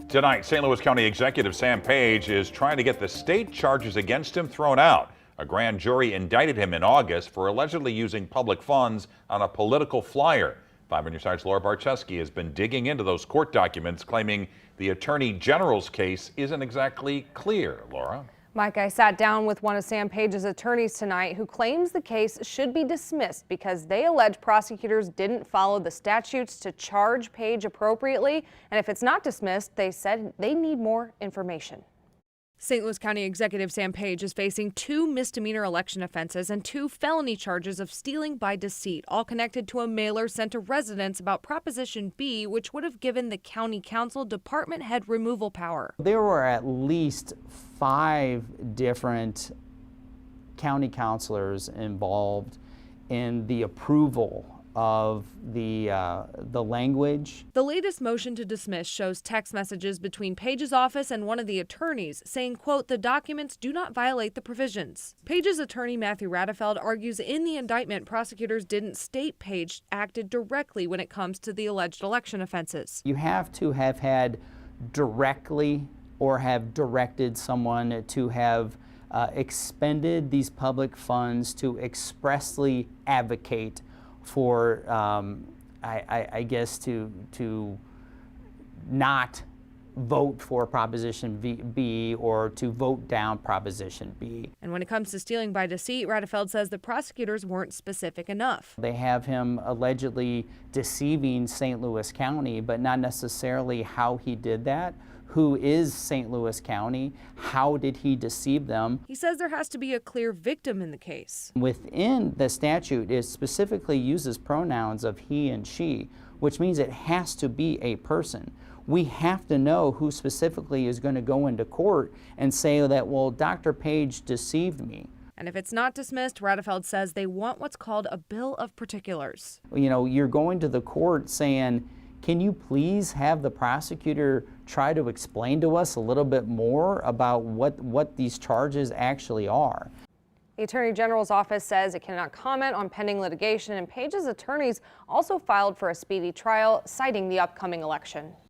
Tonight, St. Louis County Executive Sam Page is trying to get the state charges against him thrown out. A grand jury indicted him in August for allegedly using public funds on a political flyer. 5 on your side's Laura Barczewski has been digging into those court documents, claiming the Attorney General's case isn't exactly clear. Laura? Mike, I sat down with one of Sam Page's attorneys tonight who claims the case should be dismissed because they allege prosecutors didn't follow the statutes to charge Page appropriately. And if it's not dismissed, they said they need more information. St. Louis County Executive Sam Page is facing 2 misdemeanor election offenses and 2 felony charges of stealing by deceit, all connected to a mailer sent to residents about Proposition B, which would have given the county council department head removal power. There were at least 5 different county councilors involved in the approval of the language. The latest motion to dismiss shows text messages between Page's office and one of the attorneys saying, quote, the documents do not violate the provisions. Page's attorney, Matthew Radefeld, argues in the indictment prosecutors didn't state Page acted directly when it comes to the alleged election offenses. You have to have had directly or have directed someone to have expended these public funds to expressly advocate for, I guess, to not vote for Proposition B or to vote down Proposition B. And when it comes to stealing by deceit, Radefeld says the prosecutors weren't specific enough. They have him allegedly deceiving St. Louis County, but not necessarily how he did that. Who is St. Louis County? How did he deceive them? He says there has to be a clear victim in the case. Within the statute, it specifically uses pronouns of he and she, which means it has to be a person. We have to know who specifically is going to go into court and say that, well, Dr. Page deceived me. And if it's not dismissed, Radefeld says they want what's called a bill of particulars. You know, you're going to the court saying, can you please have the prosecutor try to explain to us a little bit more about what these charges actually are? The Attorney General's office says it cannot comment on pending litigation, and Page's attorneys also filed for a speedy trial, citing the upcoming election.